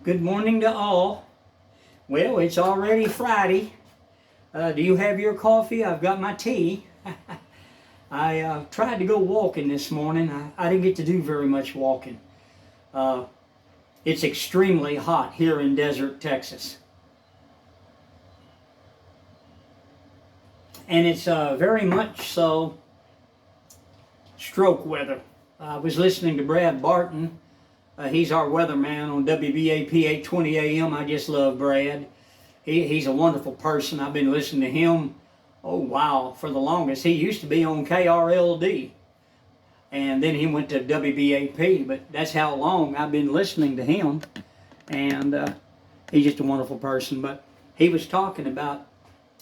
Good morning to all. Well, it's already Friday. Do you have your coffee? I've got my tea. I tried to go walking this morning. I didn't get to do very much walking. Uh, it's extremely hot here in Desert, Texas. And it's very much so stroke weather. I was listening to Brad Barton. He's our weatherman on WBAP 820 AM. I just love Brad. He's a wonderful person. I've been listening to him, oh wow, for the longest. He used to be on KRLD, and then he went to WBAP, but that's how long I've been listening to him, and he's just a wonderful person. But he was talking about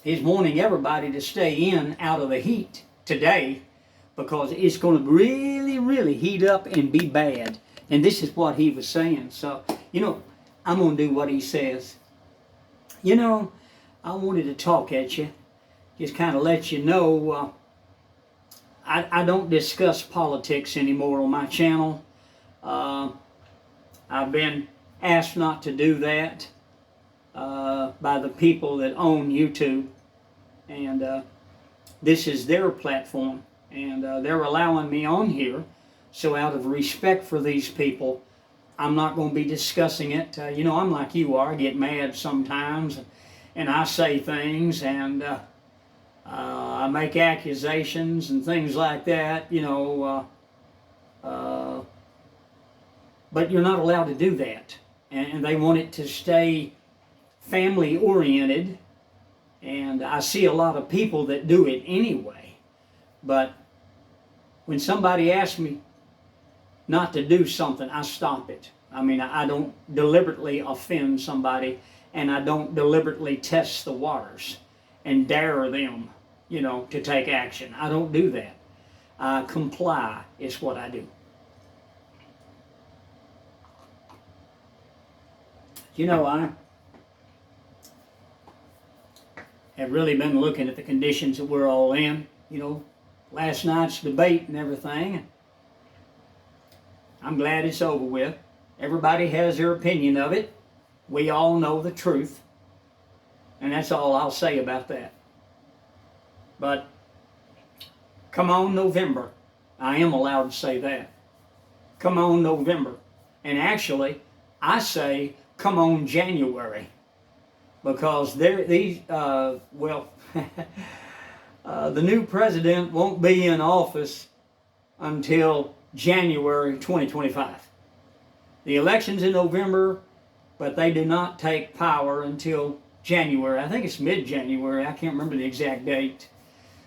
he's wanting everybody to stay in out of the heat today because it's going to really, really heat up and be bad. And this is what he was saying. So, I'm going to do what he says. I wanted to talk at you, just kind of let you know, I don't discuss politics anymore on my channel. I've been asked not to do that by the people that own YouTube. And this is their platform. And they're allowing me on here. So out of respect for these people, I'm not going to be discussing it. I'm like you are. I get mad sometimes, and I say things, and I make accusations and things like that, but you're not allowed to do that. And they want it to stay family-oriented, and I see a lot of people that do it anyway. But when somebody asks me not to do something, I stop it. I mean, I don't deliberately offend somebody, and I don't deliberately test the waters and dare them, to take action. I don't do that. I comply is what I do. I have really been looking at the conditions that we're all in, last night's debate and everything. I'm glad it's over with. Everybody has their opinion of it. We all know the truth. And that's all I'll say about that. But come on November. I am allowed to say that. Come on November. And actually, I say come on January. Because the new president won't be in office until January 2025. The election's in November, but they do not take power until January. I think it's mid-January. I can't remember the exact date.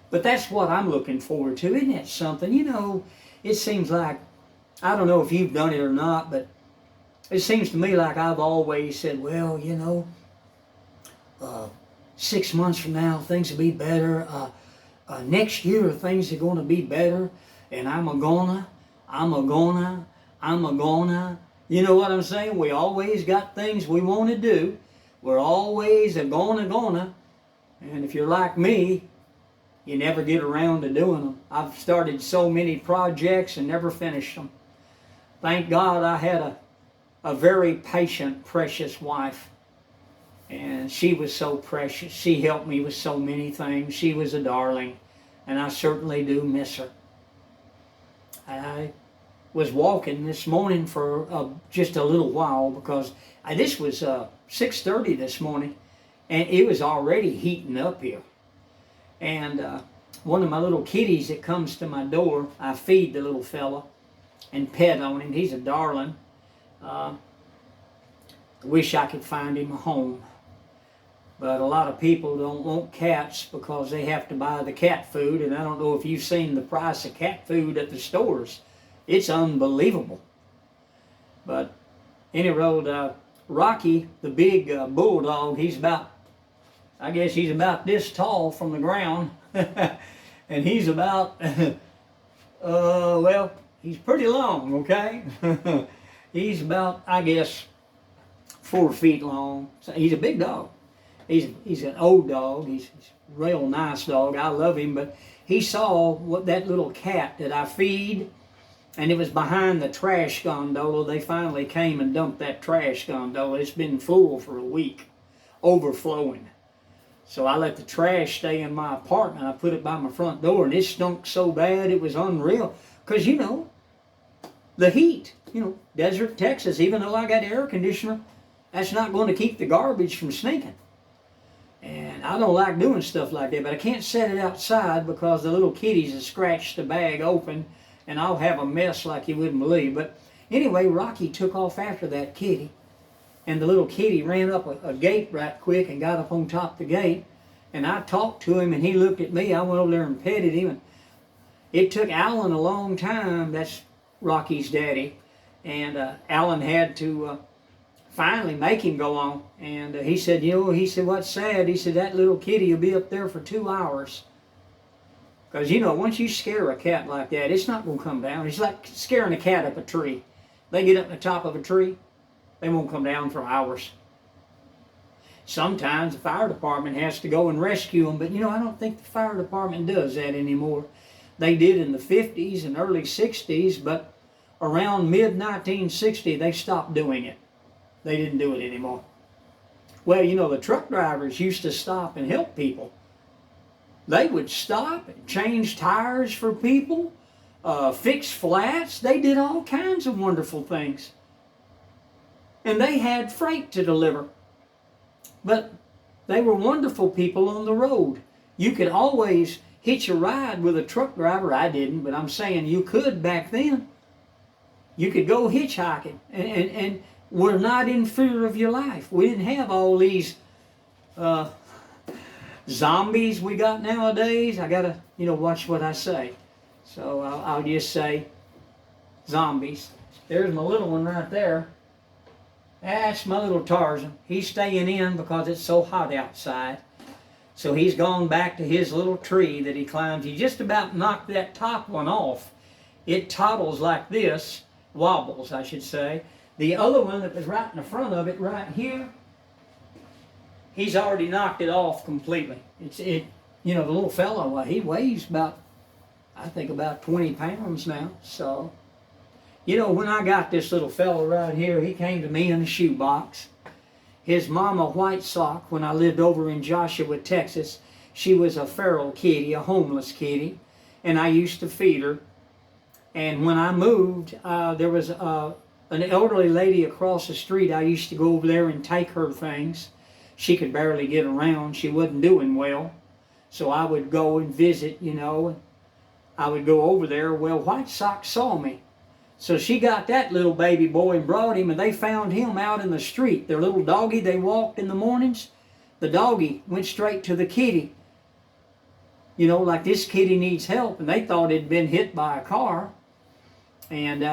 But that's what I'm looking forward to. Isn't that something? It seems like, I don't know if you've done it or not, but it seems to me like I've always said, 6 months from now, things will be better. Next year, things are going to be better. And I'm a gonna. You know what I'm saying? We always got things we want to do. We're always a gonna. And if you're like me, you never get around to doing them. I've started so many projects and never finished them. Thank God I had a very patient, precious wife. And she was so precious. She helped me with so many things. She was a darling. And I certainly do miss her. I was walking this morning for just a little while because this was 6:30 this morning, and it was already heating up here. And one of my little kitties that comes to my door, I feed the little fella and pet on him. He's a darling. I wish I could find him a home. But a lot of people don't want cats because they have to buy the cat food. And I don't know if you've seen the price of cat food at the stores. It's unbelievable. But anyway, Rocky, the big bulldog, he's about this tall from the ground. And he's about, he's pretty long, okay? He's about, 4 feet long. So he's a big dog. He's an old dog. He's a real nice dog. I love him. But he saw that little cat that I feed and it was behind the trash gondola. They finally came and dumped that trash gondola. It's been full for a week, overflowing. So I let the trash stay in my apartment. I put it by my front door, and it stunk so bad it was unreal. Because, you know, the heat, you know, desert Texas, even though I got air conditioner, that's not going to keep the garbage from stinking. And I don't like doing stuff like that, but I can't set it outside because the little kitties have scratched the bag open, and I'll have a mess like you wouldn't believe. But anyway, Rocky took off after that kitty, and the little kitty ran up a gate right quick and got up on top of the gate, and I talked to him, and he looked at me. I went over there and petted him, and it took Alan a long time. That's Rocky's daddy, and Alan had to finally make him go on. And he said, you know, he said, what's sad? He said, that little kitty will be up there for 2 hours. Because, you know, once you scare a cat like that, it's not going to come down. It's like scaring a cat up a tree. They get up on the top of a tree, they won't come down for hours. Sometimes the fire department has to go and rescue them, but, you know, I don't think the fire department does that anymore. They did in the 50s and early 60s, but around mid-1960, they stopped doing it. They didn't do it anymore. Well, you know, the truck drivers used to stop and help people. They would stop and change tires for people, fix flats. They did all kinds of wonderful things. And they had freight to deliver. But they were wonderful people on the road. You could always hitch a ride with a truck driver. I didn't, but I'm saying you could back then. You could go hitchhiking and were not in fear of your life. We didn't have all these zombies we got nowadays. I gotta, you know, watch what I say. So I'll just say zombies. There's my little one right there. That's my little Tarzan. He's staying in because it's so hot outside. So he's gone back to his little tree that he climbs. He just about knocked that top one off. It toddles like this, wobbles, I should say. The other one that was right in the front of it, right here, he's already knocked it off completely. You know, the little fellow, well, he weighs about, I think about 20 pounds now. So, you know, when I got this little fellow right here, he came to me in a shoebox. His mama, White Sock, when I lived over in Joshua, Texas, she was a feral kitty, a homeless kitty, and I used to feed her. And when I moved, there was an elderly lady across the street. I used to go over there and take her things. She could barely get around. She wasn't doing well. So I would go and visit, you know. I would go over there. Well, White Sox saw me. So she got that little baby boy and brought him, and they found him out in the street. Their little doggy, they walked in the mornings. The doggy went straight to the kitty. You know, like this kitty needs help, and they thought it'd been hit by a car. And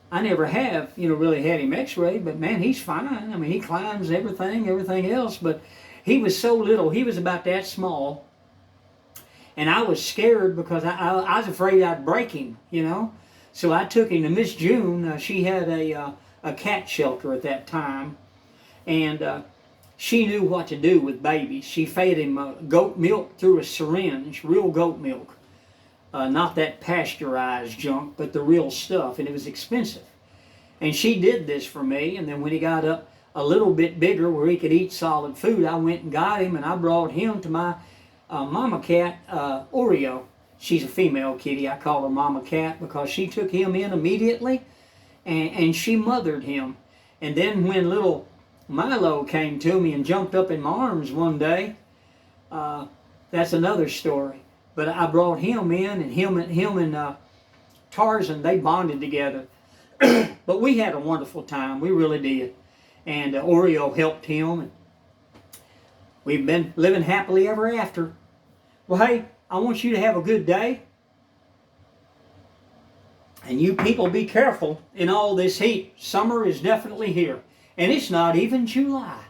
I never have, you know, really had him x-rayed, but man, he's fine. I mean, he climbs everything else, but he was so little. He was about that small. And I was scared because I was afraid I'd break him, you know. So I took him to Miss June. She had a cat shelter at that time. And she knew what to do with babies. She fed him goat milk through a syringe, real goat milk. Not that pasteurized junk, but the real stuff, and it was expensive. And she did this for me, and then when he got up a little bit bigger where he could eat solid food, I went and got him, and I brought him to my mama cat, Oreo. She's a female kitty. I call her Mama Cat because she took him in immediately, and she mothered him. And then when little Milo came to me and jumped up in my arms one day, that's another story. But I brought him in, and him and Tarzan, they bonded together. But we had a wonderful time. We really did. And Oreo helped him. And we've been living happily ever after. Well, hey, I want you to have a good day. And you people be careful in all this heat. Summer is definitely here. And it's not even July.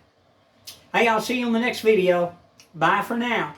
Hey, I'll see you on the next video. Bye for now.